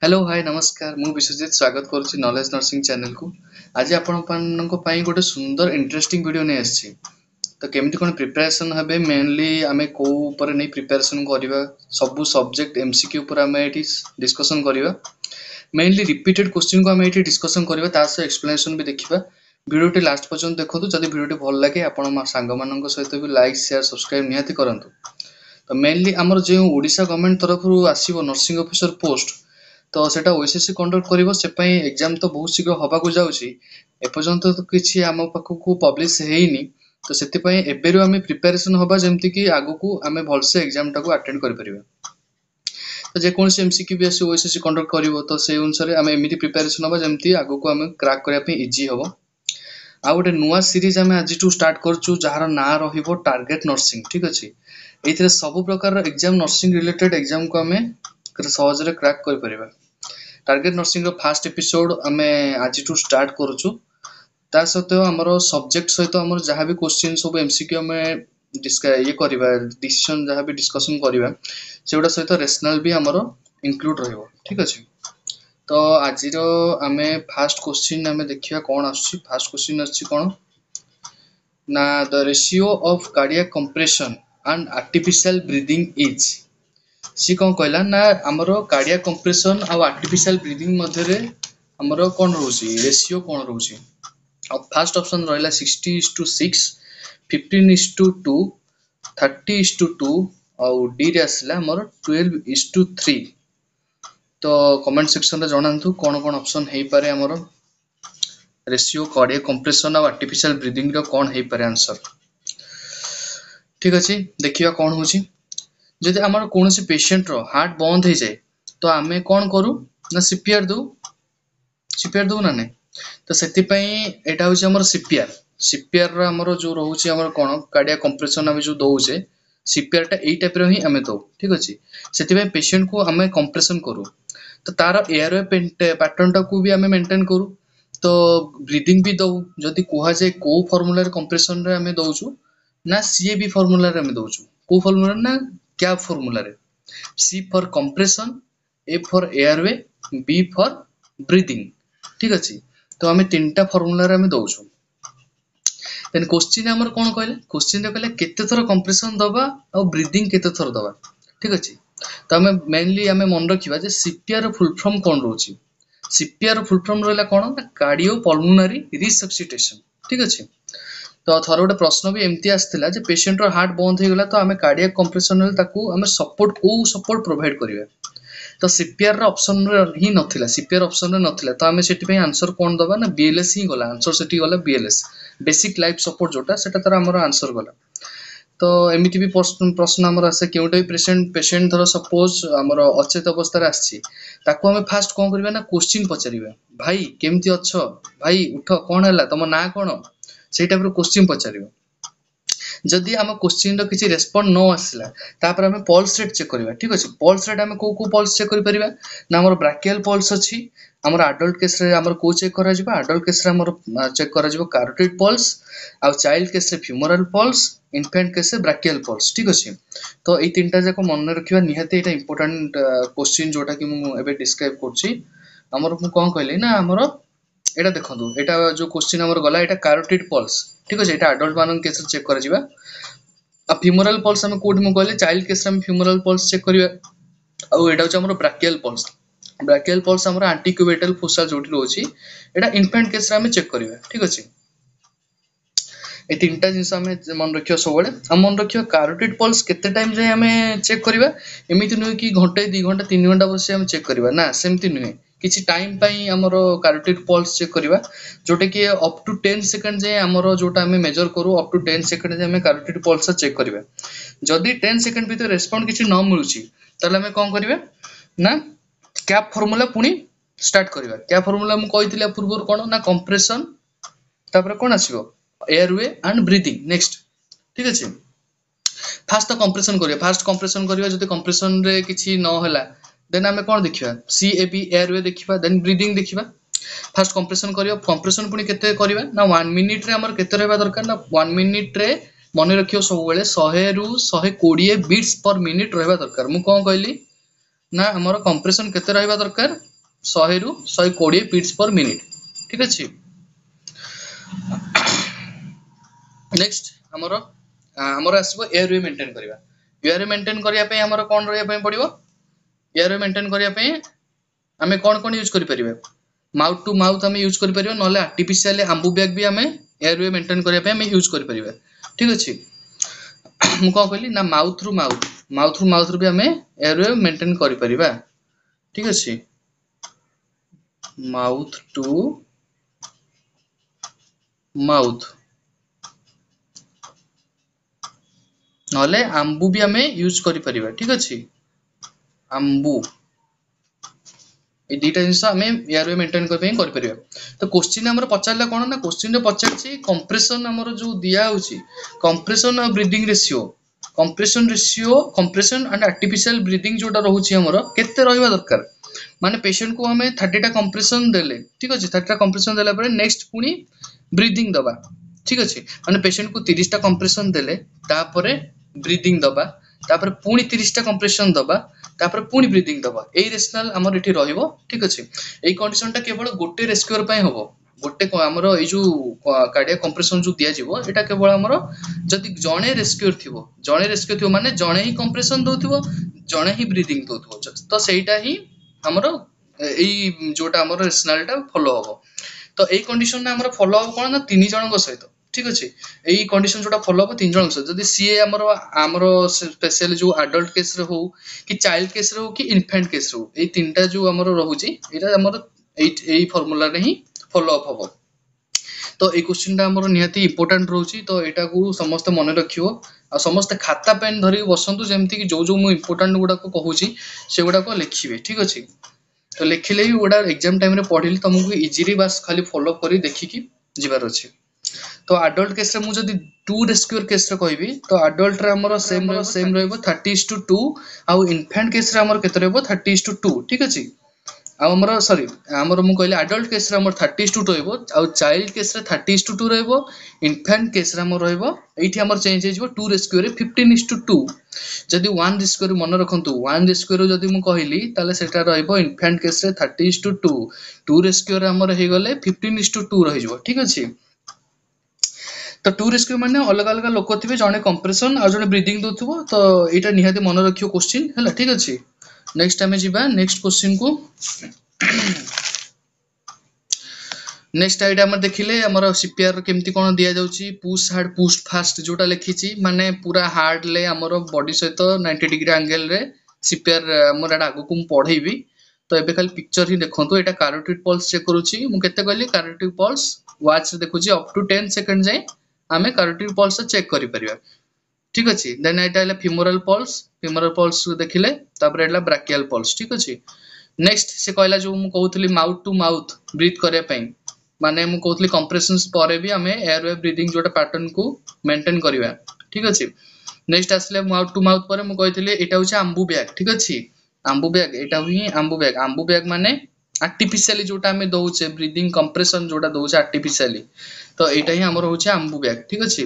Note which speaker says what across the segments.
Speaker 1: Hello hi नमस्कार मु विश्वजीत स्वागत करुच्ची नॉलेज नर्सिंग चैनल को। आज आपण गोटे सुंदर इंटरेस्टिंग वीडियो नहीं आसी तो केमती कोन प्रिपरेशन हेबे मेनली आमे को ऊपर नहीं प्रिपरेशन करबा सब सब्जेक्ट एमसीक्यू ऊपर आमे एटी डिस्कशन करबा मेनली रिपीटेड क्वेश्चन को आमे एटी डिस्कशन करबा तास एक्सप्लेनेशन भी देखिबा। वीडियोटी लास्ट पर्यंत देखंतु जदि वीडियोटी भल लागे आपण सांग मानक सहित भी लाइक शेयर सब्सक्राइब निहाती करंतु। तो मेनली हमर जे ओडिशा गवर्नमेंट तरफ आसीबो नर्सिंग ऑफिसर पोस्ट तो सेटा ओएसएससी कंडक्ट करिवो से पई एग्जाम तो बहुत शीघ्र हबा को जाउची एपर्यंत तो किछि आम पाखकू पब्लिश हेइनी तो सेति पई एबेरु आमे प्रिपरेशन हबा जेमति कि आगु को आमे भलसे एग्जाम टाको अटेंड करि परिबा। तो जे कोनसे एमसीक्यू भी आसी ओएसएससी कंडक्ट करिवो तो से अनुसार आमे एमिति प्रिपरेशन हबा जेमति आगु को आमे क्रैक करिया पे इजी हबो। आ गोटे नुआ सीरीज आमे आज टू स्टार्ट करचू जहार ना रहिबो टारगेट नर्सिंग ठीक अछि। एथिरे सब प्रकार एग्जाम नर्सिंग रिलेटेड एग्जाम को आमे सहज रे क्रैक करि परिबा। Target nursing row first episode आमे आज टू स्टार्ट करूछु ता सत्ते हमरो सब्जेक्ट सहित हमर जहां भी क्वेश्चन सब एमसीक्यू में ये करबा डिसीजन जहां भी डिस्कशन करबा सेउडा सहित रेशनल भी हमरो इंक्लूड रहइबो ठीक अछि। तो आज रो आमे फर्स्ट क्वेश्चन आमे देखिया कोन आछि। फर्स्ट क्वेश्चन आछि कोन ना the ratio of cardiac compression and artificial breathing is सी कौन कहला ना हमरो कार्डियक कंप्रेशन आ आर्टिफिशियल ब्रीथिंग मध्य रे हमरो कोन रहउची रेशियो कोन रहउची। अब फर्स्ट ऑप्शन रहला 60:6 15:2 30:2 और डी रे आसला हमरो 12:3। तो कमेंट सेक्शन रे जणांतु कोन कोन ऑप्शन हेई पारे हमरो रेशियो कार्डियक कंप्रेशन आ आर्टिफिशियल ब्रीथिंग रो कोन हेई पारे आंसर ठीक अछि। देखिया कोन होची जदि हमर कोनोसी पेशेंट रो हार्ट बंद हे जाए तो आमे कोन करू ना सीपीआर दउ ना नै तो सेति पई एटा होची हमर सीपीआर रो हमर जो रहउची हमर कोन कार्डियक कंप्रेशन आमे जो दउचे सीपीआर टा एई टाइप रो ही आमे दउ ठीक अछि। सेति पई पेशेंट को आमे कंप्रेशन करू तो तार एयरवे पैटर्न टा को भी आमे मेंटेन करू तो ब्रीथिंग भी दउ जदि कोहा जे को फार्मूला रे कंप्रेशन रे आमे दउछु ना सीएबी फार्मूला रे आमे दउछु को फार्मूला ना कैप फार्मूला रे C for compression A for airway B for breathing ठीक अछि। तो हमें तीनटा फार्मूला रे हमें दउछु देन क्वेश्चन हमर कोन कहले क्वेश्चन रे कहले केते थर कंप्रेशन दबा और ब्रीथिंग केते थर दबा ठीक अछि। तो हमें मेनली हमें मन रखिबा जे सीपीआर फुल फॉर्म कोन रहउची सीपीआर फुल फॉर्म रहला कोन ना कार्डियो पल्मोनरी रिसब्स्टिट्यूशन ठीक अछि। तो थर गोटे प्रश्न भी एमती आसथिला जे पेशेंट रो हार्ट बंद हे गला तो हमें कार्डियक कंप्रेशन रे ताकू हमें सपोर्ट को सपोर्ट प्रोवाइड करिवे तो सीपीआर रो ऑप्शन रे ही नथिला सीपीआर ऑप्शन रे नथिला तो हमें सेति पे आंसर कोन दबा ना बीएलएस ही गला आंसर सेति गला बीएलएस बेसिक लाइफ सपोर्ट जोटा सेटा तर हमर आंसर गला। तो एमिति भी प्रश्न हमर आसे केउटे पेशेंट धर सपोज हमर अचेत अवस्था रे आछि ताकू हमें फास्ट कोन करबा ना क्वेश्चन पचारिबा भाई केमती अछ भाई उठ कोन हला तम ना कोन सेई टाइप रो क्वेश्चन पचारिबा। जदि हम क्वेश्चन रो किछि रेस्पोंड न आसला तापर हमें पल्स रेट चेक करबा ठीक अछि। पल्स रेट हमें को पल्स चेक करि परिबा ना हमर ब्राकियल पल्स अछि हमर एडल्ट केस रे हमर को चेक करा जिबा एडल्ट केस रे हमर चेक करा जिबो कैरोटिड पल्स आ चाइल्ड केस रे फ्यूमरल पल्स इन्फेंट केस रे ब्राकियल पल्स ठीक अछि। तो ए तीनटा जाको मन रखिबा निहाते एटा इंपोर्टेंट क्वेश्चन जोटा कि मु एबे डिस्क्राइब करछि हमर मु कोन कहले ना हमर एटा देखंतु एटा जो क्वेश्चन हमर गला एटा कैरोटिड पल्स ठीक अछि। एटा एडल्ट मानन केस रे चेक करा जिबा आ फ्यूमरल पल्स हम कोड मु कहले चाइल्ड केस रे हम फ्यूमरल पल्स चेक करिया आ एटा होछ हमर ब्राकियल पल्स हमर एंटीक्यूबेटल फोसा जोटी रहउची एटा इन्फेंट केस रे हम चेक करिया ठीक अछि। ए तीनटा जिंस हमें मन रखियो सबले हम मन रखियो कैरोटिड पल्स केते टाइम जे हमें चेक करिवा एमिति नुय कि घंटे 2 घंटा 3 घंटा बसे हम चेक करिवा ना सेमति नुय किछि टाइम पई हमरो कैरोटिड पल्स चेक करिवा जोटे कि अप टू 10 सेकंड जे हमरो जोटा हमें मेजर करू अप टू 10 सेकंड जे हमें कैरोटिड पल्स चेक करिवा जदि 10 सेकंड भीतर रेस्पोंड किछि न मिलुची तले हमें कोन करिवा ना कैप फार्मूला पुनी स्टार्ट करिवा। कैप फार्मूला मु कहितले पूर्व कोन ना कंप्रेशन तापर कोन आसीबो एयरवे एंड ब्रीथिंग नेक्स्ट ठीक अछि। फास्ट तो कंप्रेशन करिया फास्ट कंप्रेशन करिया जदि कंप्रेशन रे किछि न होला देन हमें कोन देखिबा सीएबी एयरवे देखिबा देन ब्रीथिंग देखिबा। फास्ट कंप्रेशन करियो कंप्रेशन पुनी केते करिबा ना 1 मिनिट रे हमर केते रहबा दरकार ना 1 मिनिट रे मने रखियो सब बेले 100 रु 120 बीट्स पर मिनिट रहबा दरकार। मु कोन कहली ना हमर कंप्रेशन केते रहबा दरकार 100 रु 120 बीट्स पर मिनिट ठीक अछि। नेक्स्ट हमर आसबो एयरवे मेंटेन करबा। एयरवे मेंटेन करिया पे हमर कोन रहया पे पड़िबो। एयरवे मेंटेन करिया पे हमें कोन यूज करि परिबे। माउथ टू माउथ हमें यूज करि परिबे नले आर्टिफिशियल आंबू बैग भी हमें एयरवे मेंटेन करिया पे हमें यूज करि परिबे ठीक अछि। मु को कहली ना माउथ रू भी हमें एयरवे मेंटेन करि परिबा ठीक अछि। माउथ टू माउथ नले आंबू भी हमें यूज करि परिबा ठीक अछि। आंबू ए दुटा जिंस हमें एयरवे मेंटेन कर परिबा। तो क्वेश्चन हमर पचारला कोन ना क्वेश्चन रे पचारछि कंप्रेशन हमर जो दिया होछि कंप्रेशन और breathing ratio compression and artificial breathing जोटा रहउछि हमर केते रहइबा दरकार। माने पेशेंट को हमें 30 टा कंप्रेशन देले ठीक अछि। 30 टा कंप्रेशन देला पर नेक्स्ट पुनी ब्रीदिंग दबा ठीक अछि। माने पेशेंट को 30 टा कंप्रेशन देले तापरे ब्रीदिंग दबा तापर पुनी 30 टा कंप्रेशन दबा तापर पुनी ब्रीदिंग दबा एई रेशनल हमर एठी रहइबो ठीक अछि। एई कंडीशन टा केवल गोटे रेस्क्यूअर पय होबो। गोटे हमर एई जो कार्डियक कंप्रेशन जो दिया जिवो एटा केवल हमर जदि जणे रेस्क्यूअर माने जणे ही कंप्रेशन दोथिबो जणे ही ब्रीदिंग दोथिबो तो सेटा ही हमर एई जोटा हमर रेशनल टा फॉलो होबो। तो एई कंडीशन में हमर फॉलो होबो कोन ना 3 जनक सहित ठीक अछि। एई कंडीशन जोटा फॉलो होबो 3 जनक सहित जदि सीए हमर स्पेशल जो एडल्ट केस रे हो कि चाइल्ड केस रे हो कि इन्फेंट केस रे हो एई तीनटा जो हमर रहउछि एटा हमर एई फार्मूला रे ही फॉलो अप होबो। तो ए क्वेश्चन टा हमर निहाती इंपोर्टेंट रहउछि। तो एटा को समस्त मन रखियो आ समस्त खाता पेन धरि बसंतु जेमति कि जो मु इंपोर्टेंट गुडा को कहूछि से गुडा को लिखिबे ठीक अछि। तो लिखिले ही गुडा एग्जाम टाइम रे पढिले तुमको इजीली बस खाली फॉलो करी देखि जिबार अछि। तो एडल्ट केस रे मु जदि 2 रेस्क्यूअर केस रे कहबी तो एडल्ट रे हमर सेम रहइबो 30:2 आ इन्फेंट केस रे हमर केते रहइबो 30:2 ठीक अछि। हमर सॉरी हमर मु कहले एडल्ट केस रे हमर 30:2 रहइबो आ चाइल्ड केस रे 30:2 रहइबो इन्फेंट केस रे हमर रहइबो एठी हमर चेंज हेजिबो 2 रेस्क्यूअर रे 15:2 जदि 1 रेस्क्यूअर मन रखंतु 1 रेस्क्यूअर जदि मु कहली ताले सेटा रहइबो इन्फेंट केस रे 30:2 2 रेस्क्यूअर हमर हे गले 15:2 रहिजबो ठीक अछि। तो 2 रेस्क्यू माने अलग अलग लोक थिबे जने कंप्रेशन आ जने ब्रीदिंग दोथिबो तो एटा निहाती मन रखियो क्वेश्चन हैला ठीक अछि। नेक्स्ट हमें जिबा नेक्स्ट क्वेश्चन को। नेक्स्ट आइडिया हमर देखिले हमर सीपीआर केमती कोन दिया जाउची पुश हार्ड पुश फास्ट जोटा लिखिची माने पूरा हार्ड ले हमर बॉडी सहित 90 डिग्री एंगल रे सीपीआर हमर एटा आगु को पढेबी। तो एबे खाली पिक्चर ही देखंतु एटा कैरोटिड पल्स चेक करूची मु केते कहली कैरोटिड पल्स वॉच रे देखुची अप टू 10 सेकंड जाय हमें कैरोटिड पल्स चेक करि परिबा ठीक अछि। देन एटा हला फीमोरल पल्स देखिले तापर एला ब्राकियल पल्स ठीक अछि। नेक्स्ट से कहला जो मु कहउतली माउथ टू माउथ ब्रीथ करे पई माने मु कहउतली कंप्रेशंस परे भी हमें एयरवे ब्रीथिंग जोटा पैटर्न को मेंटेन करबा ठीक अछि। नेक्स्ट आसले माउथ टू माउथ परे मु कहइतली एटा होची आंबू बैग ठीक अछि। आंबू बैग एटा ही आंबू बैग माने आर्टिफिशियली जोटा हमें दोउचे ब्रीथिंग कंप्रेशन जोटा दोउचे आर्टिफिशियली तो एटा ही हमर होची आंबू बैग ठीक अछि।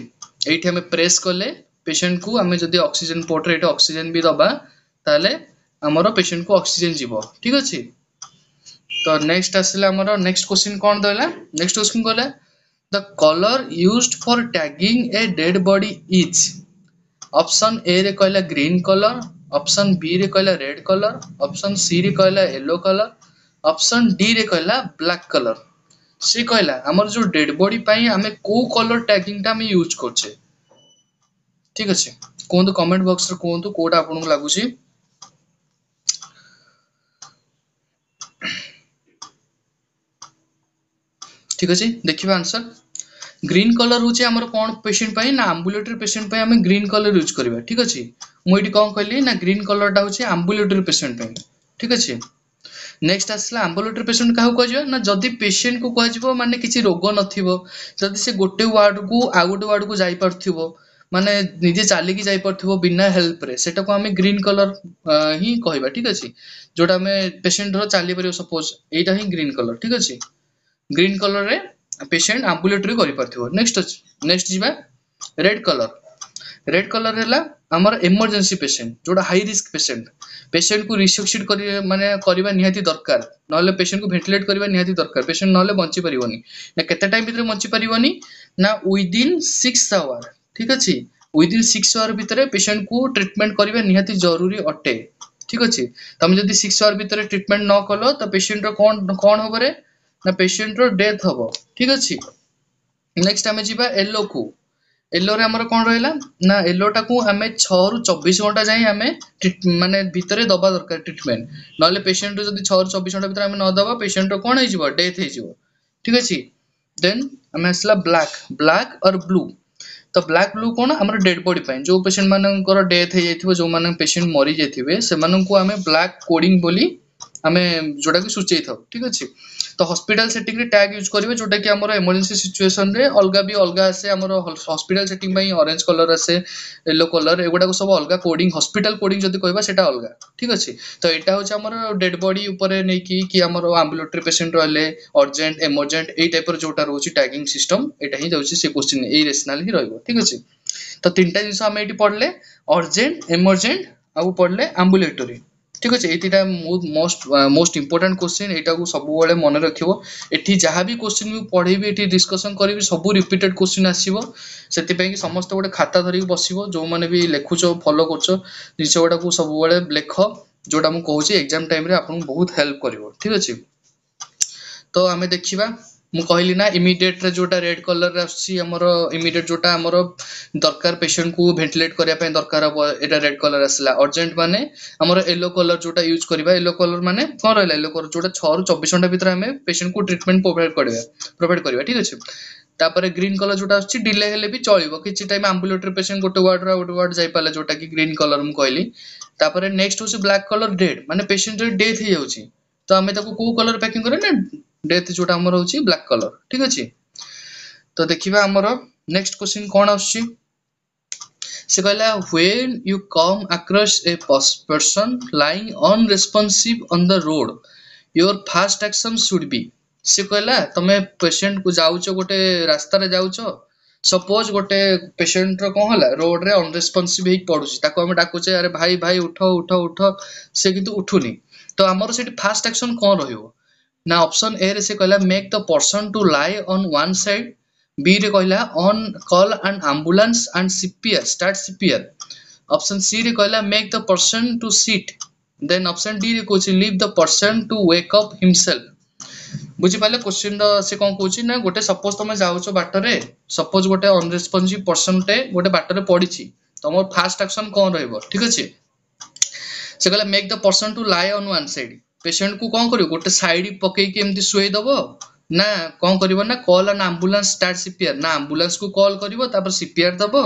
Speaker 1: एठी हमें प्रेस करले पेशेंट को हमें जदी ऑक्सीजन पोर्ट रे ऑक्सीजन भी दबा ताले हमर पेशेंट को ऑक्सीजन जीवो ठीक अछि। तो नेक्स्ट आसले हमर नेक्स्ट क्वेश्चन कोन देला नेक्स्ट क्वेश्चन कहला the colour used for tagging a dead body is option A रे कहला ग्रीन कलर ऑप्शन बी रे कहला रेड कलर ऑप्शन सी रे कहला येलो कलर ऑप्शन डी रे कहला ब्लैक कलर। से कहला हमर जो डेड बॉडी पई हमें को कलर टैगिंग ता हमें यूज करछे ठीक अछि। कोन कमेंट बॉक्स रे कोन कोडा आपन को लागुची ठीक अछि। देखिबा आंसर ग्रीन कलर होची हमर कोन पेशेंट पई ना एम्बुलेटरी पेशेंट पई हमें ग्रीन कलर यूज करबा ठीक अछि। मु एठी कोन कहली ना ग्रीन कलर टा होची एम्बुलेटरी पेशेंट पई ठीक अछि। नेक्स्ट आसला एम्बुलेटरी पेशेंट काहू कहजियो ना जदी पेशेंट को कहजिवो माने किछि रोग नथिबो जदी से गोटे वार्ड को आ गोटे वार्ड को जाई परथिबो माने निजे चाली की जाई परथिबो बिना हेल्प रे सेटा को हमें ग्रीन कलर ही कहबा ठीक अछि। जोटा हमें पेशेंट रो चाली परियो सपोज एटा ही ग्रीन कलर ठीक अछि। ग्रीन कलर रे पेशेंट एम्बुलेटरी करि परथिबो। नेक्स्ट जिबा रेड कलर रेला आमर इमरजेंसी पेशेंट जोटा हाई रिस्क पेशेंट को रिसक्सिड माने करबा निहाती दरकार नले पेशेंट को वेंटिलेट करबा निहाती दरकार पेशेंट नले बंची परिबनी ना केते टाइम भीतर बंची परिबनी ना विद इन 6 आवर ठीक अछि विद इन 6 आवर भीतर पेशेंट को ट्रीटमेंट करबा निहाती जरूरी अटे ठीक अछि तुम जदी 6 आवर भीतर ट्रीटमेंट न कलो तो पेशेंट रो कोन होबरे ना पेशेंट रो डेथ होबो ठीक अछि नेक्स्ट हमें जीवा येलो को येलो रे हमर कोन रहला ना येलो टा को हमें 6 रु 24 घंटा जाई हमें माने भीतर दबा दरकार ट्रीटमेंट नले पेशेंट जदी 6 रु 24 घंटा भीतर हमें न दबा पेशेंट रो कोन होई जीवो डेथ होई जीवो ठीक अछि देन हमें असला ब्लैक और ब्लू तो ब्लैक ब्लू कोन हमर डेड बॉडी पे जो पेशेंट मानकर डेथ हो जाइथिबो जो माने पेशेंट मरी जाइथिबे से मानन को हमें ब्लैक कोडिंग बोली हमें जोटा कि सूचै थाउ ठीक अछि तो हॉस्पिटल सेटिंग रे टैग यूज करिवे जोटा कि हमर इमरजेंसी सिचुएशन रे अलगा भी अलगा आसे हमर हॉस्पिटल सेटिंग में ऑरेंज कलर आसे येलो कलर एगुडा को सब अलगा कोडिंग हॉस्पिटल कोडिंग जदी कहबा सेटा अलगा ठीक अछि तो एटा होछ हमर डेड बॉडी ऊपर नै कि हमर एम्बुलेटरी पेशेंट रहले अर्जेंट इमरजेंट ए टाइप रो जोटा रहउची टैगिंग सिस्टम एटा ही जाउची से क्वेश्चन ए रेशनल ही रहइबो ठीक अछि तो तीनटा जिंस हम एटी पढले अर्जेंट इमरजेंट आ पढले एम्बुलेटरी ठीक अछि एतिटा मोस्ट इंपोर्टेंट क्वेश्चन एटा को सब बेले मन रखिबो एठी जहां भी क्वेश्चन भी पढेबी एठी डिस्कशन करबी सब रिपीटेड क्वेश्चन आसीबो सेति पई कि समस्त गोटे खाता धरि बसिबो जो माने भी लेखुचो फॉलो करचो जिंस गोटा को सब बेले लेख जोटा मु कहूची एग्जाम टाइम रे आपन बहुत हेल्प करिवो ठीक अछि तो हमें देखिबा मु कहली ना इमीडिएट रे जोटा रेड कलर रे आसी हमर इमीडिएट जोटा हमर दरकार पेशेंट को वेंटिलेट करिया पे दरकार हो एटा रेड कलर आसला अर्जेंट माने हमर येलो कलर जोटा यूज करबा येलो कलर माने कोन रहला येलो कलर जोटा 6 रु 24 घंटा भीतर हमें पेशेंट को ट्रीटमेंट प्रोवाइड करबा ठीक अछि तापर ग्रीन कलर जोटा आछि डिले हेले भी चलिबो किछि टाइम एम्बुलेटरी पेशेंट गोटे वार्ड जाई पाले जोटा कि ग्रीन कलर मु कहली तापर नेक्स्ट होछि ब्लैक कलर डेड माने पेशेंट रे डेथ हे जाउछि तो हमें ताको को कलर पैकिंग करे ना डेथ जोटा हमर होछि ब्लैक कलर ठीक अछि तो देखिबा हमर नेक्स्ट क्वेश्चन कोन आछि से कहला when you come across a person lying unresponsive on the road your first action should be से कहला तमे पेशेंट को जाउछो गोटे रास्ता रे जाउछो सपोज गोटे पेशेंट रो कोन होला रोड रे अनरेस्पॉन्सिव हे पडुछि ताको हम डाकुचे अरे भाई भाई उठो उठो उठो से किंतु उठुनी तो हमर सेठी फर्स्ट एक्शन कोन रहियो ना ऑप्शन ए रे से कहला make the person to lie on one side B रे कहला on call an ambulance and CPR start CPR option C रे कहला make the person to sit then option D रे कोछि leave the person to wake up himself बुझी पाले question से कोन कोछि ना गोटे सपोज तमे जाउछो बाटरे सपोज गोटे अनरेस्पॉन्सिव पर्सन टे गोटे बाटरे पडिछि तमर फर्स्ट एक्शन कोन रहइबो ठीक अछि से कहला make the person to lie on one side patient को कोन करियो गोटे साइड पकई के एमती सुई दबो ना कोन करिवो ना call an ambulance start CPR ना एम्बुलेंस को कॉल करिवो तापर सीपीआर दबो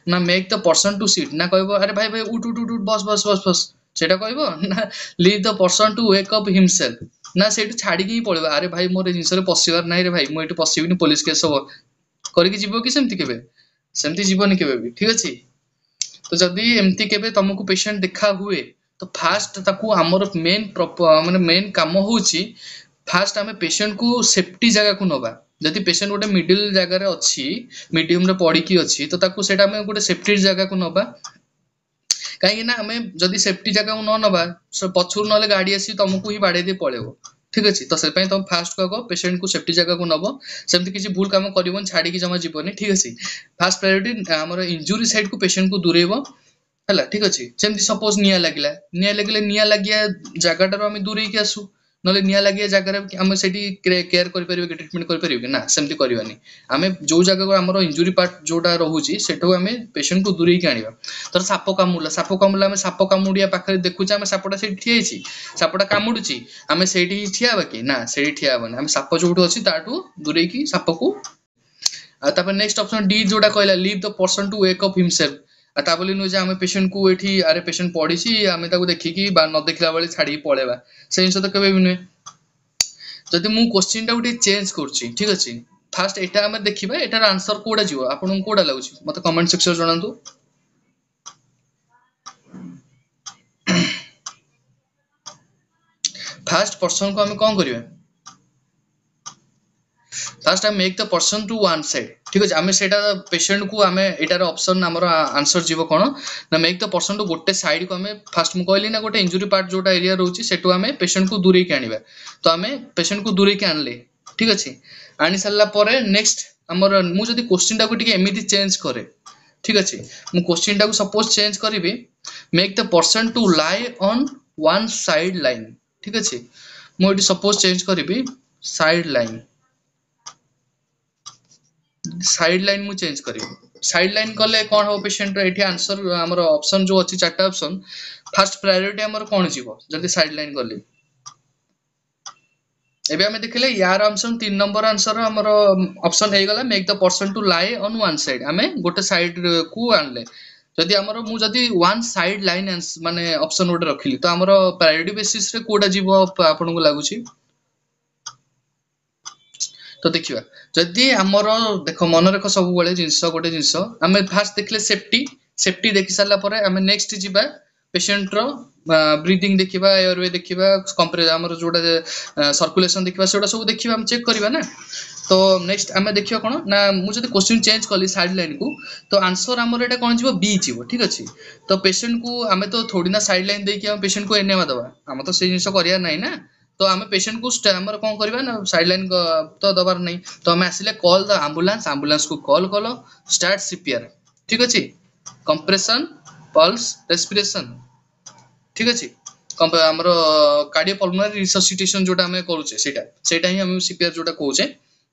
Speaker 1: ना make the person to sit ना कहबो अरे भाई भाई उठ उठ उठ बस बस बस बस सेटा कहबो ना leave the person to wake up himself ना सेठी छाडी के पळबा अरे भाई मोर जिंस रे पसिबार नाही रे भाई मु एठी पसिबिनी पुलिस केस हो करि के जीवो कि सेमती जीवनी केबे भी ठीक अछि तो जदी एमती केबे तुमको पेशेंट देखा हुए तो फास्ट ताकू हमर मेन माने मेन काम होउची फास्ट हमें पेशेंट को सेफ्टी जगह को नबा जदि पेशेंट गोटे मिडिल जगह रे अछि मीडियम रे पड़ी की अछि तो ताकू सेटा हमें गोटे सेफ्टी जगह को नबा काहे ना हमें जदि सेफ्टी जगह को न नबा पछुर नले गाड़ी आसी तुमको ही बाडे दे पळेबो ठीक अछि तो से पय तुम फास्ट को पेशेंट को सेफ्टी जगह को नबो सेमति किछि भूल काम करिवोन छाडी की जमा जीवनी ठीक अछि फास्ट प्रायोरिटी हमर इंजुरी साइड को पेशेंट को दूरेबो हला ठीक अछि सेमति सपोज निया लागले निया लागिया जगह रो हम दूरे की आसु नले निया लागिया जगह रे हम सेठी केयर करि परिबे कि ट्रीटमेंट करि परिबे ना सेमति करिवानी हमें जो जगह को हमर इंजुरी पार्ट जोटा रहउची सेठो हमें पेशेंट को दूरे की आनिबा तर साप कामुला हमें साप कामुडिया पाखरे देखुचा हमें सापटा सेठी ठियाइछि सापटा कामुडुची हमें सेठी ठिया बाकी ना सेठी ठिया बने हम साप जोटो अछि ताटू दूरे की साप को आ तापर नेक्स्ट ऑप्शन डी जोटा कहला leave the person to wake up himself आ ता बोली नु जे हमें पेशेंट को एठी अरे पेशेंट पडिछि हमें ताको देखि की बा न देखला बेले छाडी पळेबा से जिंस तो केबे भी नुए जदि मु क्वेश्चन टा उठी चेंज करछि ठीक अछि फास्ट एटा हमें देखिबा एटार आंसर कोडा जीवो आपन कोडा लागुछि मते कमेंट सेक्शन जणांतु फास्ट पर्सन को हमें कोन करिवे फास्ट आम make the person to one side ठीक अच्छे आम से पेसेंट को आम एटार ऑप्शन आमर आंसर जीव कौन ना मेक द पर्सन टू गोटे साइड को आम फास्ट मुझे कहली ना गोटे इंजुरी पार्ट जोटा एरिया रोचे सेटू आम पेसेंट को दूरे के आनिबा तो आम पेसेंट को दूरे के आनले ठीक अच्छे आनी सारा पर नेक्स्ट आमर मुझे क्वेश्चन टाक एमती चेंज करे ठीक अच्छे मु क्वेश्चन टाक सपोज चेंज करी make the person to lie on one side line ठीक अच्छे मुझे सपोज चेंज करी साइड लाइन साइड लाइन मु चेंज करी साइड लाइन कले कौन हम पेसेंट ये आंसर आमर ऑप्शन जो अच्छी चार्टा ऑप्शन फास्ट प्रायोरिटी आमर कौन जीव जल्दी साइड लाइन कली एबे हमें देखले यार ऑप्शन 3 नंबर आंसर हमर ऑप्शन हे गला make the person to lie on one side हमें गोटे साइड को आनले जदि हमर मु जदि वन साइड लाइन माने ऑप्शन गोटे रखिली तो हमर प्रायोरिटी बेसिस रे कोडा जीव आपन को लागुची तो देखिबा जदि हमर देखो मन रख सब बेले जिंस गोटे जिंस आम फास्ट देखले सेफ्टी सेफ्टी देखि सारा पर आम नेक्स्ट जीवा पेशेंट रो ब्रीथिंग देखिबा एयरवे देखिबा कंप्रेस हमर जोटा सर्कुलेशन देखिबा सेटा सब देखिबा हम चेक करबा ना तो नेक्स्ट आम देखिबा कोन ना मु जदि क्वेश्चन चेंज कली साइड लाइन को तो आंसर हमर एटा कोन जीवो बी जीवो ठीक अछि तो पेशेंट को आमे तो थोड़ी ना साइड लाइन देकी हम पेशेंट को एनेमा दबा हम तो से जिंस करिया नै ना तो आम पेशेंट को हमर कौन करबा ना साइड लाइन तो दबार नहीं तो आम आसिले कॉल द एम्बुलेंस एम्बुलेंस को कॉल कलो स्टार्ट सीपीआर ठीक अछि कंप्रेशन पल्स रेस्पिरेशन ठीक अछि हमर कार्डियो पल्मोनरी रिससिटेशन जोटा हमें करूचे सेटा ही हम सीपीआर जोटा कहूचे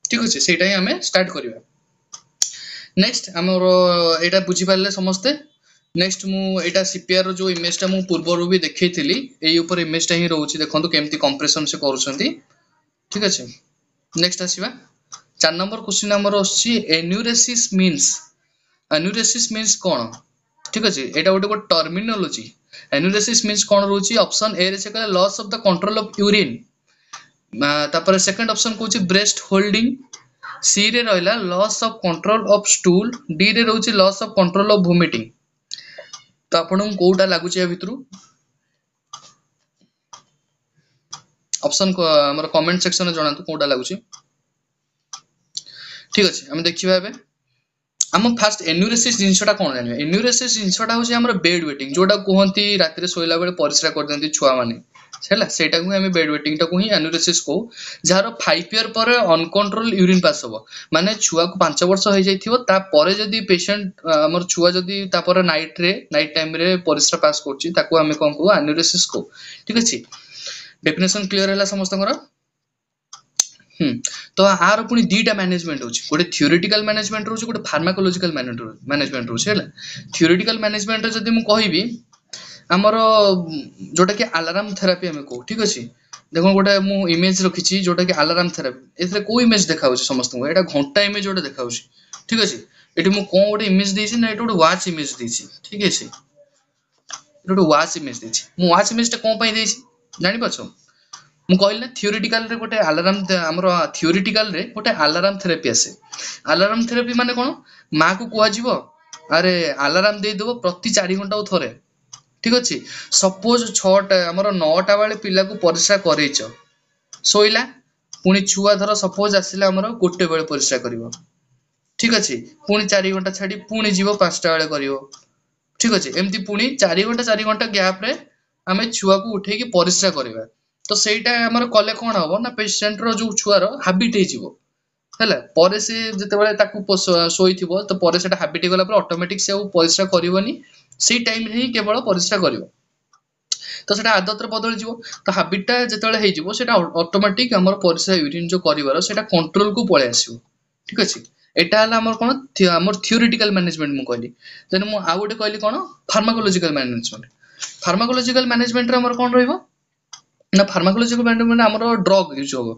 Speaker 1: ठीक अछि सेटा ही हमें स्टार्ट करबा नेक्स्ट हमर एटा बुझी पाले समस्ते नेक्स्ट मु एटा सीपीआर रो जो इमेज टा मु पूर्व भी देखैथिली एई ऊपर इमेज टा ही रहउची देखंतु केमती कंप्रेशन से करूछंती ठीक अछि नेक्स्ट आसीबा 4 नंबर क्वेश्चन हमर अछि एन्यूरेसिस मींस कोन ठीक अछि एटा गोटे टर्मिनोलॉजी एन्यूरेसिस मींस कोन रहउची ऑप्शन ए रे से कहले loss of the control of urine तापर सेकंड ऑप्शन कहउची ब्रेस्ट होल्डिंग सी रे रहला loss of control of stool D रे रहउची loss of control of vomiting तो आपन कोटा लागु छै भितरु ऑप्शन को हमर कमेंट सेक्शन में जणातु कोटा लागु छै ठीक अछि हम देखिबा एबे हम फास्ट एन्यूरेसिस जिंसटा कोन जानिबा एन्यूरेसिस जिंसटा होछि हमर बेड वेटिंग जोटा कोहंती रात्री सोइला बेले परिश्रा कर देंती छुआ माने छला सेटा को हम बेड वेटिंग टा को ही एन्यूरेसिस को जार 5 ईयर पर अनकंट्रोल यूरिन पास हो माने छुआ को 5 वर्ष हो जाइथिबो ता परे जदी पेशेंट हमर छुआ जदी ता पर नाइट टाइम रे परिश्रा पास करछि ताको हम कोन को एन्यूरेसिस को ठीक अछि डेफिनेशन क्लियर हैला समस्तଙ୍କର तो आर पुनी दीटा मैनेजमेंट होची गोटे थ्योरेटिकल मैनेजमेंट रोची गोटे फार्माकोलॉजिकल मैनेजमेंट रोची हैला थ्योरेटिकल मैनेजमेंट रे जदी मु कहिबी हमर जोटा कि अलार्म थेरेपी हमें को ठीक अछि देखो गोटे मु इमेज रखिछि जोटा कि अलार्म थेरेपी एथरे को इमेज देखाउछि समस्त को एटा घंटा इमेज जोटा देखाउछि ठीक अछि एटी मु कोन गोटे इमेज देछि ना एटा गोटे वॉच इमेज देछि ठीक अछि एटा गोटे वॉच इमेज देछि मु वॉच इमेज टा कोन पई देछि जानि पाछो मु कहल ना थ्योरेटिकल रे गोटे अलार्म हमर थ्योरेटिकल रे गोटे अलार्म थेरेपी आसे अलार्म थेरेपी माने कोन मां को कुआ जीवो अरे अलार्म दे देबो प्रति 4 घंटा थरे ठीक अछि सपोज 6टा हमर 9टा वाले पिला को परिश्रा करैछ सोइला पुनी छुआ धर सपोज आसिला हमर गोटे बेले परिश्रा करिवो ठीक अछि पुनी 4 घंटा छाडी पुनी जीवो 5टा वाले करिवो ठीक अछि एम्ति पुनी 4 घंटा गैप रे हमें छुआ को उठे की परिश्रा करबा तो सेटा हमर कले कोन होबो ना पेशेंट रो जो छुआ रो हैबिट हे जीवो हैला परे से जते बेले ताकू सोइथिबो तो परे सेटा हैबिट गला पर ऑटोमेटिक से परिश्रा करिवोनी सी टाइम रे ही केवल परिश्रा करिवो तो सेटा आदत रे बदल जीवो तो हैबिटटा जते हे जीवो सेटा ऑटोमेटिक हमर परिश्रा यूरिन जो करिवार सेटा कंट्रोल को पळे आसीबो ठीक अछि एटा हला हमर कोन हमर थ्योरेटिकल मैनेजमेंट मु कहली देन मु आ गोटे कहली कोन फार्माकोलॉजिकल मैनेजमेंट रे हमर कोन रहइबो ना फार्माकोलॉजिकल मैनेजमेंट हमर ड्रग यूज होबो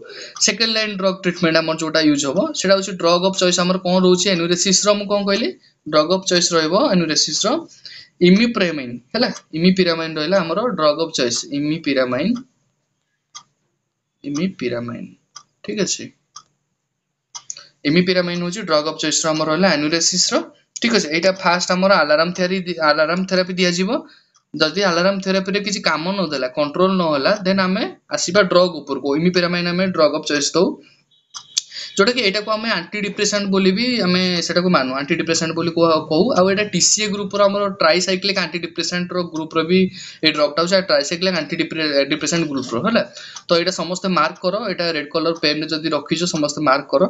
Speaker 1: सेकंड लाइन ड्रग ट्रीटमेंट हमर जोटा यूज होबो सेटा होछि ड्रग ऑफ चॉइस हमर कोन रहउछि एन्यूरेसिस रो मु कोन कहली ड्रग ऑफ चॉइस रहइबो एन्यूरेसिस रो इमिप्रेमाइन हैला इमिपिरामाइन रहला हमर ड्रग ऑफ चॉइस इमिपिरामाइन ठीक अछि इमिपिरामाइन होछि ड्रग ऑफ चॉइस रो हमर रहला एन्यूरेसिस रो ठीक अछि एटा फास्ट हमर अलार्म थेरेपी दिया जीवो जदि अलार्म थेरेपी रे किछि काम न देला कंट्रोल न होला देन हमें आसीबा ड्रग ऊपर को इमिपिरामाइन हमें ड्रग ऑफ चॉइस दो जोटा कि एटा को आम आंटी डिप्रेसेंट बोली भी आम से मानु आंटी डिप्रेसेंट बोली कहू आटा टीसीए ग्रुप आम ट्राइसाइक्लिक आंटी डिप्रेसेंट ड्रग रो भी ये ड्रगटा हो ट्राइसाइक्लिक आंटी डिप्रेसेंट ग्रुप रो है। तो यहाँ समस्त मार्क करो यहाँ रेड कलर पेन जब रखीच समस्त मार्क करो।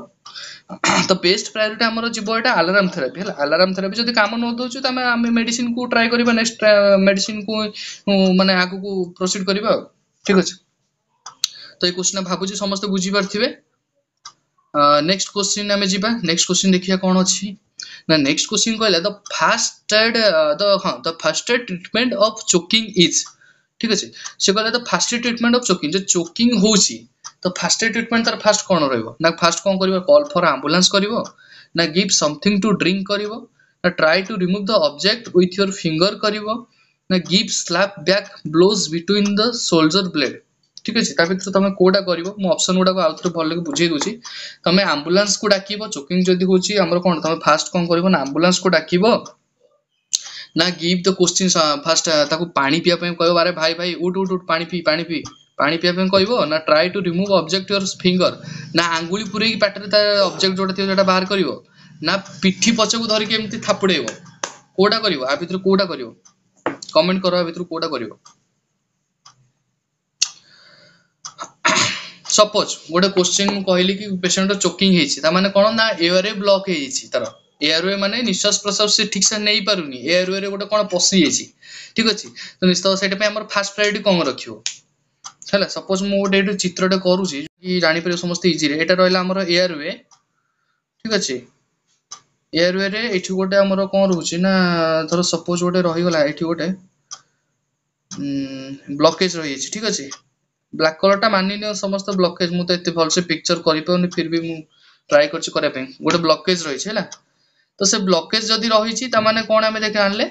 Speaker 1: तो बेस्ट प्रायोरिटी आमर जीव यहाँ अलार्म थेरापी है। अलार्म थेरापी जब काम न दौर तो आम मेडिसिन को ट्राए करवा नेक्स्ट मेडिसिन को माने आगु को प्रोसीड करवा ठीक अच्छे। तो ये क्वेश्चन भावुँ समस्त बुझी पारे। नेक्स्ट क्वेश्चन आम जा नेक्स्ट क्वेश्चन देखिए कौन अच्छी ना नेक्स्ट क्वेश्चन कहला the first aid treatment of choking is ठीक अच्छे। से कहला the first aid treatment of choking जो चोकिंग होची तो फर्स्ट एड ट्रीटमेंट तार फर्स्ट कौन रहिबो ना फर्स्ट कौन करिवो कॉल फॉर एम्बुलेंस करिवो ना गिव समथिंग टू ड्रिंक करिवो ना try to remove the object with your finger करिवो ना give slap back blows between the shoulder blade ठीक अच्छे। ता भीतर तुम कोटा करिवो मु ऑप्शन गुडा आउ थे भल बुझे दूची तुम एम्बुलेंस को डाकिबो चोकिंग जदी होची हमर कोन तुम फर्स्ट कौन करिवो ना एम्बुलेंस को डाकिबो ना गिव द क्वेश्चन फर्स्ट ताको पानी पिया पे कहबो अरे भाई भाई उठ उठ उठ पानी पी पानी पिया पे कहबो ना try to remove object your finger ना आंगुली पुरे की पाटरे ता ऑब्जेक्ट जोटा थियो जोटा बाहर करिवो ना पिठी पछकू धरि के एमती थापुडेबो कोटा करिवो आ भीतर कोटा करिवो कमेंट करो आ भीतर कोटा करिवो। सपोज गोटे क्वेश्चन कहली कि पेशेंट चोकिंग हेछि ता माने कोन ना एयरवे ब्लॉक हेछि तार एयरवे माने निश्वास प्रश्वास से ठीक से नहीं पारुनी एयरवे रे गोटे कोन पसी हेछि ठीक अछि। तो निश्चित सेट पे हमर फर्स्ट प्रायोरिटी कोन रखियो हैला। सपोज मु गोटे एटा चित्रटे करूछि कि जानि परियो समस्त इजी रे एटा रहला हमर एयरवे ठीक अछि। एयरवे रे एठी गोटे हमर कोन रहउछि ना धर सपोज गोटे रहि गला एठी गोटे ब्लॉकेज रहि अछि ठीक अछि। ब्लैक कलर टा मानि नियो समस्त ब्लॉकेज मु तो एते भल से पिक्चर करि पउनी फिर भी मु ट्राई करछि करे पे गोटे ब्लॉकेज रहि छै हैला। तो से ब्लॉकेज जदी रहि छि ता माने कोन हमें देखे आनले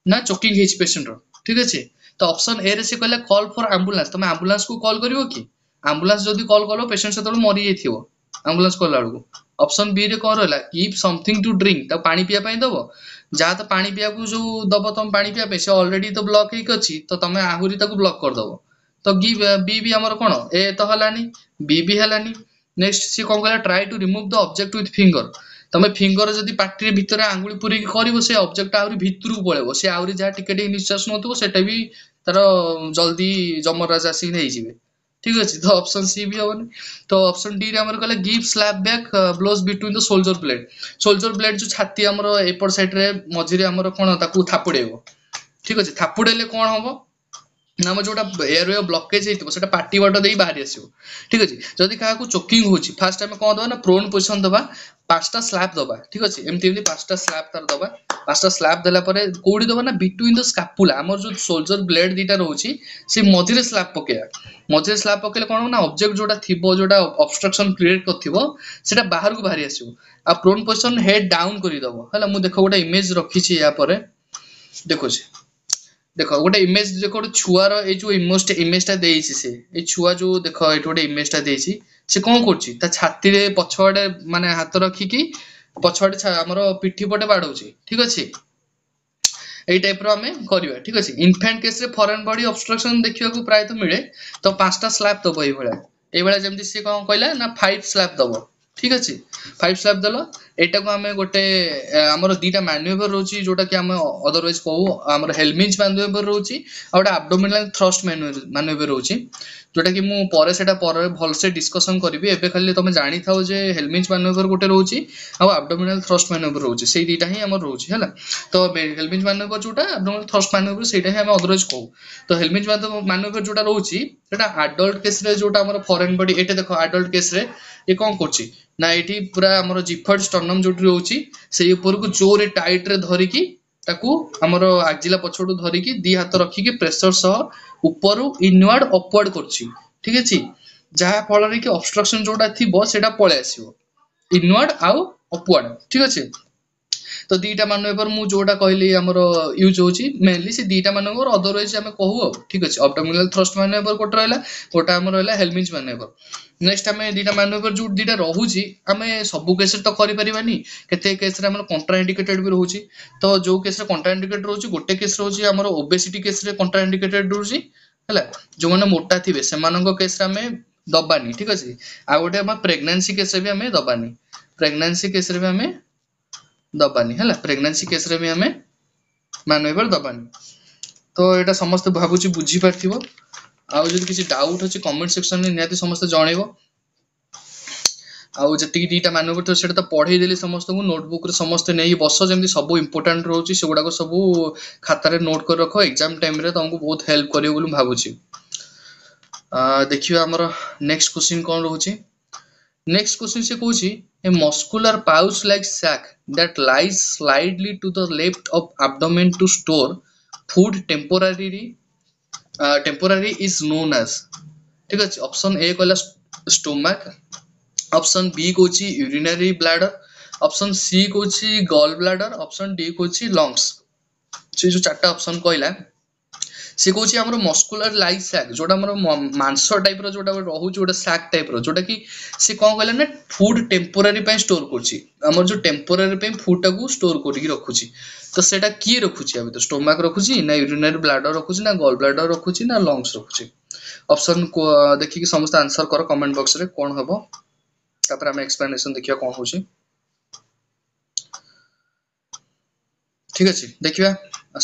Speaker 1: ना चोकिंग हेछि पेशेंट रो ठीक अछि। तो ऑप्शन ए रे से कहले कॉल फॉर एम्बुलेंस तुम एम्बुलेंस को कॉल करिवो कि एम्बुलेंस जदी कॉल करलो पेशेंट से तो मरि जेथिवो एम्बुलेंस कॉल लाडू। ऑप्शन बी रे कोन रहला गिव समथिंग टू ड्रिंक ता पानी पिया पई दबो जा तो पानी पिया को जो दबो तुम पानी पिया पे से ऑलरेडी तो ब्लॉक हेक अछि तो तुम आहुरी ताको ब्लॉक कर दबो। तो गिव बी भी हमर कोन ए तो हलानी बी भी हलानी। नेक्स्ट सी कोन कहला try to remove the object with finger तमे फिंगर जदी पाटी भीतर आंगुली पुरी की करिवो से ऑब्जेक्ट आउरी भीतरु पळेबो से आउरी जा टिके टिके निश्वास नथुबो सेटा भी तार जल्दी जमराज आसी नै जिवे ठीक अछि। तो ऑप्शन सी भी होबनी। तो ऑप्शन डी रे हमर कहला give slap back blows between the shoulder blade जो छाती हमर एपर साइड रे मझिरे हमर कोन ताकू थापुडेबो ठीक अछि। थापुडेले कोन होबो ना जोटा एयरवे ब्लॉकेज हेतिबो सेटा पार्टी वाटर देई बाहर आसीबो ठीक अछि। जदी काहा को चोकिंग होछि फर्स्ट टाइम कोन दबा ना प्रोन पोजीशन दबा पांचटा स्लैप दबा ठीक अछि। एमती एमती पांचटा स्लैप तार दबा पांचटा स्लैप देला परे कोडी दबा ना बिटवीन द स्कैपुला हमर जो शोल्डर ब्लेड दीटा रहउछि से मझिरे स्लैप पकेया मझिरे स्लैप पकेले कोन ना ऑब्जेक्ट जोटा थिबो जोटा ऑब्स्ट्रक्शन क्रिएट करथिबो सेटा बाहर को बाहर आसीबो। आ प्रोन पोजीशन हेड डाउन करि दबो हला मु देखो गोटा इमेज रखी छी या परे देखो छी देखो गोटे इमेज देखो छुआर ए जो इमेज टा देइछि से ए छुआ जो देखो एठ गोटे इमेज टा देइछि से कोन करछि ता छाती रे पछवाडे माने हाथ रखी की पछवाडे हमर पिठी पटे बाडौछि ठीक अछि। एई टाइप रो हमें करबा ठीक अछि। इन्फेंट केस रे फॉरेन बॉडी ऑब्स्ट्रक्शन देखियो को प्राय तो मिले तो पांचटा स्लैप दबो एई बेला जेमति से कोन कहला ना 5 स्लैप दबो ठीक अछि। 5 स्लैप दलो एटा को हमें गोटे हमर दीटा मैन्युवर रोची जोटा कि हम अदरवाइज कहू हमर हेलमिंज मैन्युवर रोची आ गोटे एब्डोमिनल थ्रस्ट मैन्युवर रोची जोटा कि मु परे सेटा परे भल से डिस्कशन करबी। एबे खाली तुम जानि थाओ जे हेलमिंज मैन्युवर गोटे रोची आ एब्डोमिनल थ्रस्ट मैन्युवर रोची सेई दीटा ही हमर रोची हैला। तो हेलमिंज मैन्युवर जोटा एब्डोमिनल थ्रस्ट मैन्युवर सेटा ही हम अदरवाइज कहू। तो हेलमिंज मैन्युवर जोटा रोची सेटा एडल्ट केस रे जोटा हमर फॉरेन बॉडी एटा देखो एडल्ट केस रे ए कोन करछि ना एठी पूरा हमर जिफर्ड स्टर्नम जोटी रहउछि सेई ऊपर को जोरे टाइट रे धरि की ताकू हमर आजिला पछोडू धरि की दी हाथ रखी की प्रेशर सह ऊपर इनवर्ड अपवर्ड करछि ठीक अछि। जहा फल रे की ऑब्स्ट्रक्शन जोटा थिबो सेटा पळे आसीबो इनवर्ड आउ अपवर्ड ठीक अछि। तो दीटा मैन्युवर मु जोटा कहली हमर यूज होछि मेनली से दीटा मैन्युवर अदरवाइज हमें कहू ठीक अछि। एब्डोमिनल थ्रस्ट मैन्युवर कोट रहला कोटा हमर रहला हेलमिंज मैन्युवर। नेक्स्ट हमें दीटा मैन्युवर जो दीटा रहउछि हमें सब केस तो करि परिबानी केते केस रे हमर कॉन्ट्राइंडिकेटेड भी रहउछि। तो जो केस रे कॉन्ट्राइंडिकेटेड रहउछि गोटे केस रहउछि हमर ओबेसिटी केस रे कॉन्ट्राइंडिकेटेड रहउछि हैला। जो माने मोटा थिबे सेमानंग केस रे हमें दबानी ठीक अच्छे आ गोटे आम प्रेगनेंसी केस भी आम दबानी प्रेगनेंसी केस भी आम दबानी है प्रेगनेंसी केस भी आम मानवेबल दबानी तो यहाँ समस्त भावुँ बुझी पार्थिव आउ जब किसी डाउट अच्छे कमेंट सेक्शन में निहाती समस्त जनइब आउ जी दीटा मानव से तो पढ़ेदेली समस्त को नोटबुक समस्त नहीं बस जमी सब इंपोर्टाट रोचे से गुड़ाक सब खातार नोट कर रख एग्जाम टाइम तुमको बहुत हेल्प कर भावुँ देखिए आमर नेक्स्ट क्वेश्चन कौन रोचे नेक्स्ट क्वेश्चन से कौन a muscular pouch like sac that lies slightly to the left of abdomen to store food temporary is known as ठीक अच्छे ऑप्शन ए कहला स्टोमक ऑप्शन बी कौच यूरिनरी ब्लैडर ऑप्शन सी कौच gall bladder option D कौच lungs से जो चार्टा option कहला सी कौन आम मस्कुलर लाइक सैक जोटा मांस टाइप रोटा रोचे गोटे सैक टाइप रोटा कि सी कौन कहला ना फूड टेम्पोरारी स्टोर कर जो टेम्पोरारी फूड टाक स्टोर करके रखुची तो सेटा किए रखुची अभी तो स्टोमक रखुची ना यूरिनरी ब्लैडर रखुची ना गॉल ब्लैडर रखुची ना लंग्स रखुची ऑप्शन को देखिए समस्त आंसर कर कमेंट बॉक्स रे कौन हम तापर आम एक्सप्लेनेशन देखिए कौन हो ठीक अच्छे देखिए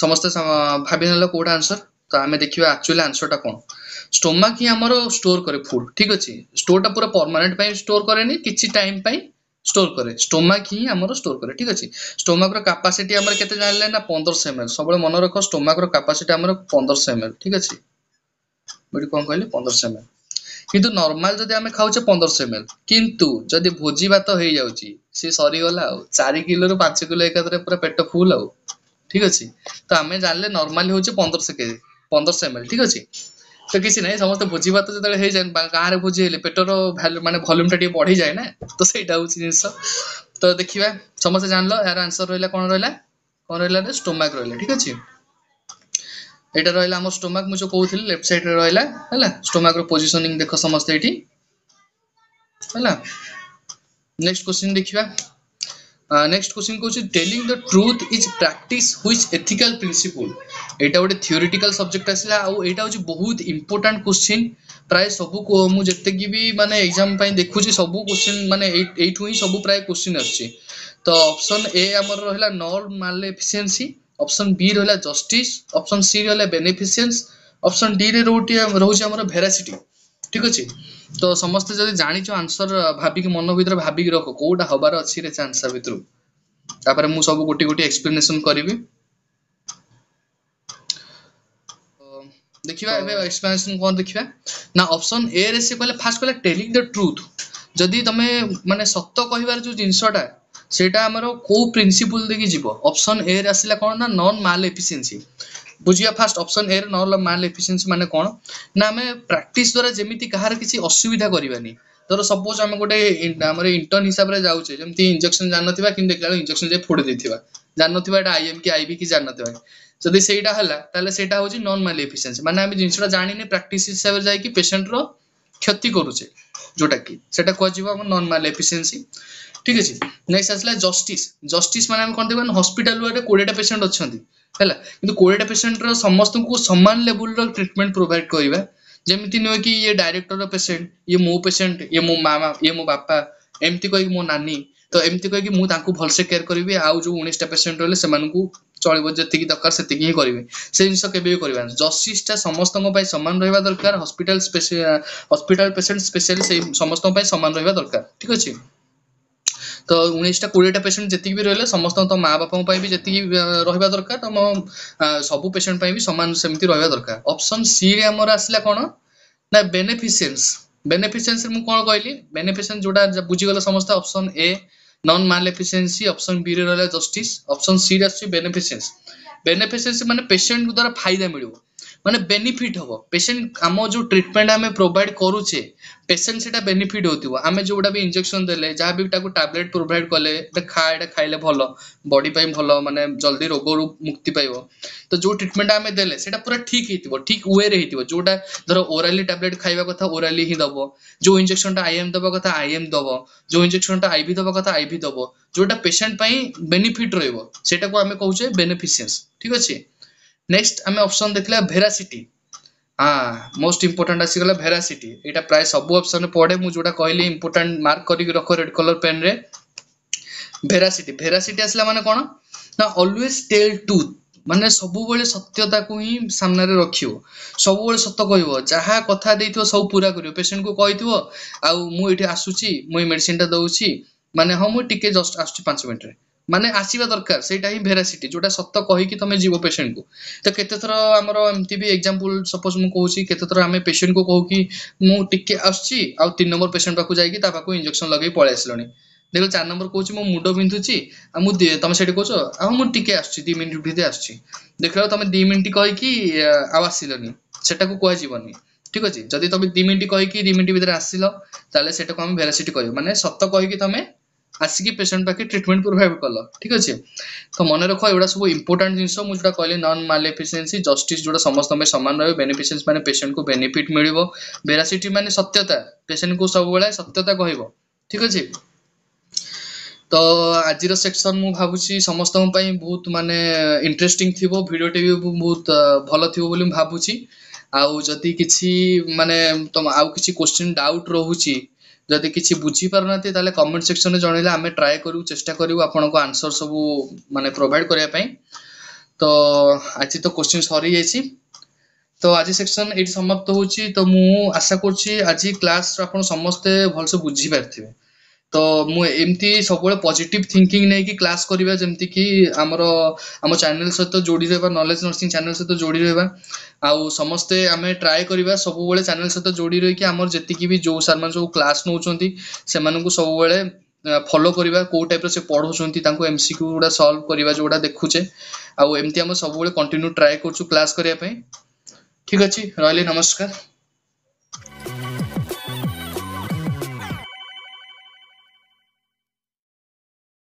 Speaker 1: समस्त भाभी ना कौटा आंसर तो आम देखिए एक्चुअली आंसरटा कौन स्टोमक ही आमर स्टोर करे फूड ठीक अच्छे स्टोरटा पूरा परमानेंट स्टोर करे किसी टाइम स्टोर करे स्टोमक ही आमर स्टोर करे ठीक अच्छे स्टोमक कैपेसिटी आमर केते जानले ना 1500 ml सब मन रख स्टोमक कैपेसिटी आमर 1500 ml ठीक अच्छे बड़ी कौन कहले 1500 ml किंतु नॉर्मल जदि आम खाऊचे 1500 ml किंतु जदि भोजी भात हो जाउची सी सरीगला 4 किलो रु 5 किलो एकादरे पूरा पेट फुल आउ ठीक अच्छे तो आम जानले नॉर्मली हूँ 1500 ml ठीक अच्छे तो किसी ना समस्त भोजी भात जो गाँव में भोजी हेले पेटर माने वॉल्यूम टा बढ़ी जाए ना तो सहीटा हूँ जिनस तो देखिए समस्त जान यार आंसर रहा कौन रहा स्टोमक रहा ठीक अच्छे एटा रहा आम स्टोमक मुझे कहूँ लेफ्ट साइड रहा है स्टोमक पोजिशनिंग देख समस्ते ये है नेक्स्ट क्वेश्चन देखिए नेक्स्ट क्वेश्चन कौन telling the truth is practice which ethical principle एटा गोटे थियोरिटिकल सब्जेक्ट आसला आउ एटा होची बहुत इंपोर्टेंट क्वेश्चन प्राय सब को मु जत्ते की भी माने एग्जाम पई देखुची सब क्वेश्चन माने एठु ही सब प्राय क्वेश्चन आछी तो ऑप्शन ए हमर रहला नॉन मालेफिशिएंसी ऑप्शन बी रहला जस्टिस ऑप्शन सी रहला बेनिफिशिएंस ऑप्शन डी रे रोची हमर वेरासिटी ठीक अच्छे तो समस्त जब जानी आंसर भाविक मन भर भाविक रख कौटा हबार अच्छी रे आंसर भितर तापर मु सब गोटे गोटे एक्सप्लेनेशन करी देखिए एक्सप्लेनेशन कौन देखिए ना ऑप्शन ए रे से कहले फास्ट कहले टेलिंग द ट्रूथ जदि तमे माने सत्य कहिबार जो जिंसटा सेटा हमर को प्रिंसिपल देखि जीवो ऑप्शन ए रे आसिला कोन ना नॉन माल एफिशिएंसी बुझिया फास्ट ऑप्शन ए रे नॉन माल एफिशिएंसी माने कोन ना हमें प्रैक्टिस द्वारा जेमिति कहार किसी असुविधा करबानी धर सपोज आम गोटे हमर इंटर्न हिसाब रे जाउचे जेमति इंजेक्शन जान नथिबा किन देखला इंजेक्शन जे फोड़ देथिबा जान नथिबा एटा आईएम की आईवी की जान नथिबा जदि सेटा हला ताले सेटा होची नॉन माल एफिशिएंसी माने हम जिंसटा जानि ने प्रैक्टिस हिसाब रे जाय कि पेशेंट रो क्षति करूचे जोटा कि सेटा को जीवा हम नॉन माल एफिशिएंसी ठीक अछि नेक्स्ट आसला जस्टिस जस्टिस माने हम कोन देबन हॉस्पिटल रे 20 टा पेशेंट अछंती हैला किंतु 20 टा पेशेंट रो समस्त को समान लेवल रो ट्रीटमेंट प्रोवाइड करबा जेमिति न कि ये डायरेक्टर रो पेशेंट ये मो मामा ये मो बापा एमती कहि मो नानी तो एमती कहि कि मु तांको भल से केयर करबी आ जो 19 टा पेशेंट रहले सेमान को चलिबो जति दरकार सेति ही करबे से जिंस केबे करबा जस्टिस टा समस्त को पय समान रहबा दरकार हॉस्पिटल पेशेंट स्पेशली से समस्त को पय समान रहबा दरकार ठीक अछि तो 19 टा 20 टा पेशेंट जति भी रहले समस्त तो माँ बापा पय भी जति रहबा दरकार तम सब पेशेंट पय भी समान सेमति रहबा दरकार ऑप्शन सी रे हमर आसला कोन ना बेनिफिशिएंस मु कोन कहली बेनिफिशिएंस जोटा बुझी गला समस्त option A nonmaleficence option B रे रहला जस्टिस ऑप्शन सी रे आसी बेनिफिशिएंस माने पेशेंट द्वारा फायदा मिलबो माने बेनिफिट हबो पेशेंट आम जो ट्रीटमेंट आमे प्रोवाइड करूचे पेशेंट सेटा बेनिफिट होतिबो आमे जोटा भी इंजेक्शन देले जहा भी ताको टैबलेट प्रोवाइड कले एटा खाइले भलो बॉडी पय भलो माने जल्दी रोग रु मुक्ति पाइबो तो जो ट्रीटमेंट आमे देले सेटा पूरा ठीक हेतिबो ठीक वे रे हेतिबो जोटा धरो ओरली टैबलेट खाइबा कथा ओरली ही दबो जो इंजेक्शन टा आईएम दबा कथा आईएम दबो जो इंजेक्शन टा आईवी दबा कथा आईवी दबो जोटा पेशेंट पय बेनिफिट रहइबो सेटा को आमे कहूचे बेनिफिशिएंस ठीक अछि नेक्स्ट आमे ऑप्शन देखला वेरासिटी हाँ मोस्ट इंपोर्टेंट आसीगला भेरासिटी एटा प्राय सब ऑप्शन पड़े मु जोटा कहली इंपोर्टेंट मार्क करके रखो रेड कलर पेन रे भेरासिटी भेरासिटी आसला माने कोन ना ऑलवेज टेल ट्रूथ माने सब बेले सत्यता को ही सामने रे रखियो सब बेले सत्य कहबो जहा कथा देइथो सब पूरा करियो पेशेंट को कहिथो आ मु एठी आसुची मु मेडिसिन ता दउची माने हम मु टिके जस्ट आसुची 5 मिनिट रे माने आसीबा दरकार सेटा ही भेरासिटी जोटा सत्य कहि कि तमे जीवो पेशेंट को तो केते थरो हमरो एमती भी एग्जांपल सपोज मु कहूची केते थरो हमें पेशेंट को कहू कि मु टिके आसुची आ 3 नंबर पेशेंट पाकू जाई कि ता पाकू इंजेक्शन लगै पळे आसलनी देखो 4 नंबर कहूची मो मुंड बिंधुची आ मु तमे सेठी कहछो आ मु टिके आसुची 2 मिनिट भिते आसुची देखला तमे 2 मिनिट कहि कि आ आसिलनी सेटा को कहै जीवनी ठीक अछि जदी तमे 2 मिनिट कहि कि 2 मिनिट भितर आसिलो ताले सेटा को हम वेरासिटी कहयो माने सत्य कहि कि तमे आसिकी पेशेंट पाके ट्रीटमेंट प्रोवाइड कलो ठीक अछि तो मन रखो एडा सब इंपोर्टेंट जिंस मु जोटा कहले नॉन मालेफिशिएंसी जस्टिस जोटा समस्त में समान रहे बेनिफिशिएंस माने पेशेंट को बेनिफिट मिलिबो वेरासिटी माने सत्यता पेशेंट को सब बेले सत्यता कहइबो ठीक अछि तो आज सेक्शन मु भाबुची समस्त बहुत माने इंटरेस्टिंग थिबो वीडियो टे भी बहुत भलो थिबो बोली भाबुची आउ जदी किछि माने तुम आउ किछि क्वेश्चन डाउट रहूची जदी किछि बुझी परनाते ताले कमेंट सेक्शन में जणैले आमे ट्राई करू चेष्टा करू आपन को आंसर सब माने प्रोवाइड करिया पई तो आज तो क्वेश्चन सरी जायछि तो आज सेक्शन एट समाप्त होची तो मु आशा करछि आज क्लास आपन समस्त भलसे बुझी पारथिबे तो मु एमती सब पॉजिटिव थिंकिंग नै कि क्लास करिबा जेमति कि हम चैनल सहित जोड़ी रहबा नॉलेज नर्सिंग चैनल सहित जोड़ी रहबा आउ समस्ते आमे ट्राई करिबा सब बेले चैनल सहित जोड़ी रही कि हमर जति कि भी जो सर मान सब क्लास नउचंती से मानन को सब बेले फॉलो करिबा को टाइप से पढौचंती तांको एमसीक्यू गुडा सॉल्व करिबा जोडा देखुचे आउ एमती हम सब बेले कंटिन्यू ट्राई करछु क्लास करिया पई ठीक अछि रहले नमस्कार।